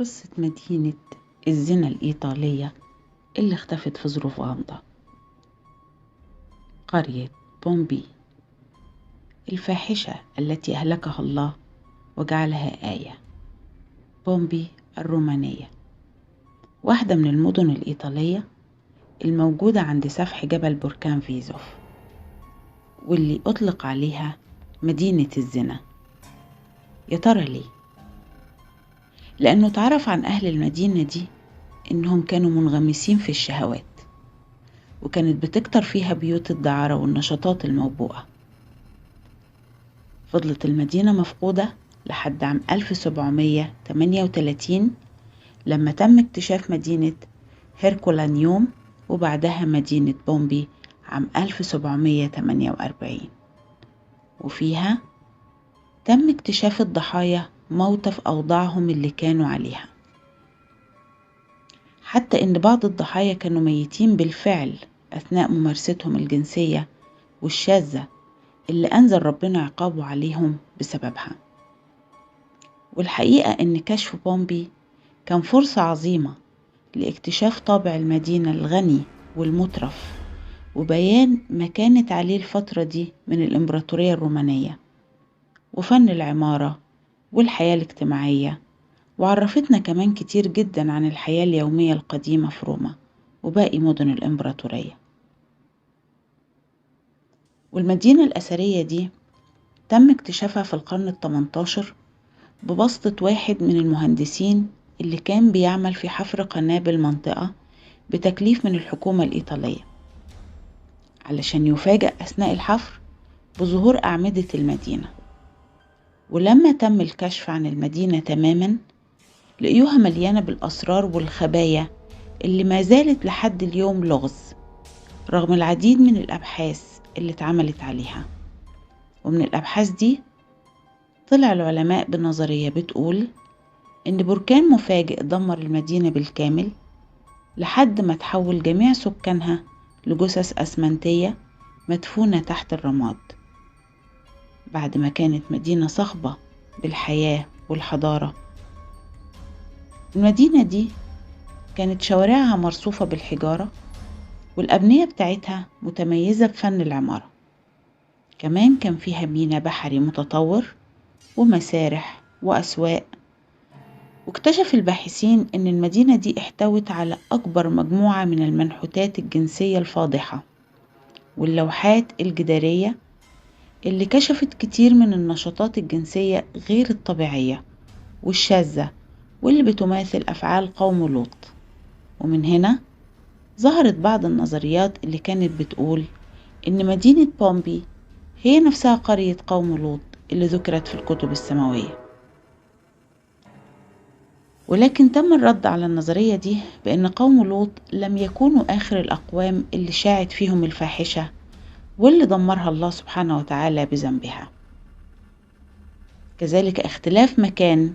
قصة مدينة الزنا الإيطالية اللي اختفت في ظروف غامضة. قرية بومبي الفاحشة التي أهلكها الله وجعلها آية. بومبي الرومانية واحدة من المدن الإيطالية الموجودة عند سفح جبل بركان فيزوف، واللي أطلق عليها مدينة الزنا. يا ترى ليه؟ لأنه تعرف عن أهل المدينة دي إنهم كانوا منغمسين في الشهوات، وكانت بتكتر فيها بيوت الدعارة والنشاطات الموبوءة. فضلت المدينة مفقودة لحد عام 1738 لما تم اكتشاف مدينة هيركولانيوم، وبعدها مدينة بومبي عام 1748، وفيها تم اكتشاف الضحايا موتى في أوضاعهم اللي كانوا عليها، حتى إن بعض الضحايا كانوا ميتين بالفعل أثناء ممارستهم الجنسية والشاذة اللي أنزل ربنا عقابه عليهم بسببها. والحقيقة إن كشف بومبي كان فرصة عظيمة لاكتشاف طابع المدينة الغني والمترف، وبيان ما كانت عليه الفترة دي من الإمبراطورية الرومانية وفن العمارة والحياة الاجتماعية، وعرفتنا كمان كتير جدا عن الحياة اليومية القديمة في روما وباقي مدن الإمبراطورية. والمدينة الأثرية دي تم اكتشافها في القرن ال18 بواسطة واحد من المهندسين اللي كان بيعمل في حفر قناة بالمنطقة بتكليف من الحكومة الإيطالية، علشان يفاجأ أثناء الحفر بظهور أعمدة المدينة. ولما تم الكشف عن المدينة تماما لقيوها مليانة بالأسرار والخبايا اللي ما زالت لحد اليوم لغز رغم العديد من الأبحاث اللي اتعملت عليها. ومن الأبحاث دي طلع العلماء بنظرية بتقول إن بركان مفاجئ دمر المدينة بالكامل لحد ما تحول جميع سكانها لجثث أسمنتية مدفونة تحت الرماد، بعد ما كانت مدينة صخبة بالحياة والحضارة. المدينة دي كانت شوارعها مرصوفة بالحجارة، والأبنية بتاعتها متميزة بفن العمارة. كمان كان فيها ميناء بحري متطور ومسارح وأسواق. واكتشف الباحثين إن المدينة دي احتوت على أكبر مجموعة من المنحوتات الجنسية الفاضحة واللوحات الجدارية اللي كشفت كتير من النشاطات الجنسية غير الطبيعية والشاذة واللي بتماثل أفعال قوم لوط. ومن هنا ظهرت بعض النظريات اللي كانت بتقول إن مدينة بومبي هي نفسها قرية قوم لوط اللي ذكرت في الكتب السماوية. ولكن تم الرد على النظرية دي بأن قوم لوط لم يكونوا آخر الأقوام اللي شاعت فيهم الفاحشة واللي دمرها الله سبحانه وتعالى بذنبها. كذلك اختلاف مكان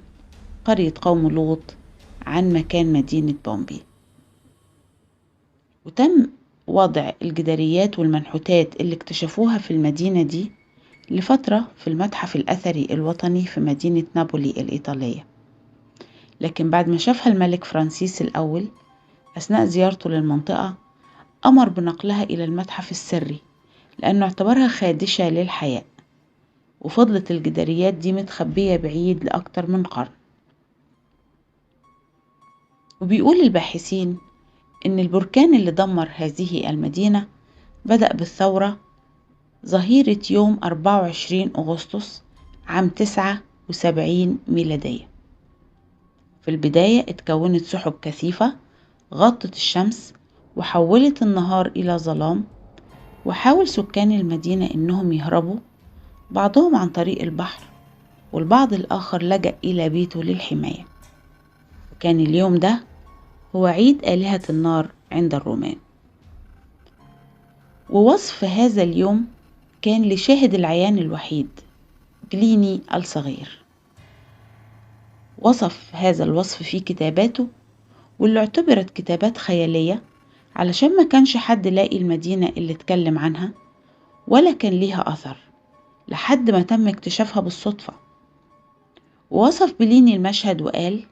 قرية قوم لوط عن مكان مدينة بومبي. وتم وضع الجداريات والمنحوتات اللي اكتشفوها في المدينة دي لفترة في المتحف الأثري الوطني في مدينة نابولي الإيطالية، لكن بعد ما شافها الملك فرانسيس الأول أثناء زيارته للمنطقة أمر بنقلها إلى المتحف السري لأنه اعتبرها خادشة للحياة. وفضلت الجداريات دي متخبية بعيد لأكتر من قرن. وبيقول الباحثين إن البركان اللي دمر هذه المدينة بدأ بالثورة ظهيرة يوم 24 أغسطس عام 79 ميلادية. في البداية اتكونت سحب كثيفة غطت الشمس وحولت النهار إلى ظلام، وحاول سكان المدينة إنهم يهربوا، بعضهم عن طريق البحر والبعض الآخر لجأ إلى بيته للحماية. وكان اليوم ده هو عيد آلهة النار عند الرومان. ووصف هذا اليوم كان لشاهد العيان الوحيد بليني الصغير. وصف هذا الوصف في كتاباته، واللي اعتبرت كتابات خيالية علشان ما كانش حد لاقي المدينة اللي اتكلم عنها ولا كان ليها أثر لحد ما تم اكتشافها بالصدفة. ووصف بليني المشهد وقال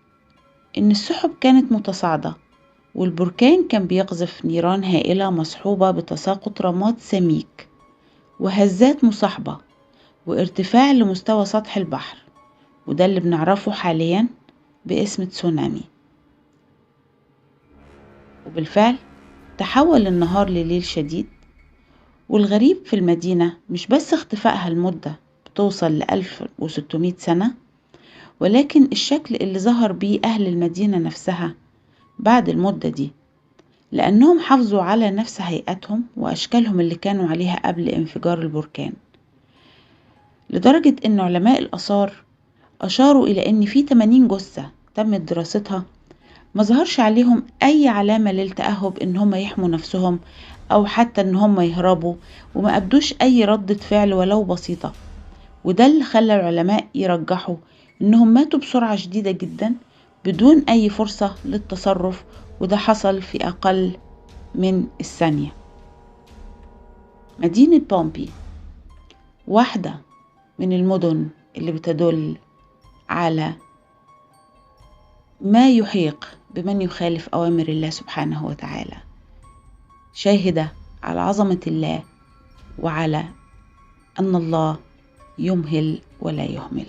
إن السحب كانت متصاعدة، والبركان كان بيقذف نيران هائلة مصحوبة بتساقط رماد سميك وهزات مصاحبة وارتفاع لمستوى سطح البحر، وده اللي بنعرفه حاليا باسم تسونامي. وبالفعل تحول النهار لليل شديد، والغريب في المدينة مش بس اختفائها لمدة بتوصل ل1600 سنة، ولكن الشكل اللي ظهر بيه أهل المدينة نفسها بعد المدة دي، لأنهم حافظوا على نفس هيئتهم وأشكالهم اللي كانوا عليها قبل انفجار البركان، لدرجة أن علماء الآثار أشاروا إلى أن في 80 جثة تمت دراستها ما ظهرش عليهم أي علامة للتأهب إن هم يحموا نفسهم أو حتى إن هم يهربوا، وما أبدوش أي ردة فعل ولو بسيطة. وده اللي خلى العلماء يرجحوا إنهم ماتوا بسرعة شديدة جدا بدون أي فرصة للتصرف، وده حصل في أقل من الثانية. مدينة بومبي واحدة من المدن اللي بتدل على ما يحيق بمن يخالف أوامر الله سبحانه وتعالى، شاهدة على عظمة الله وعلى أن الله يمهل ولا يهمل.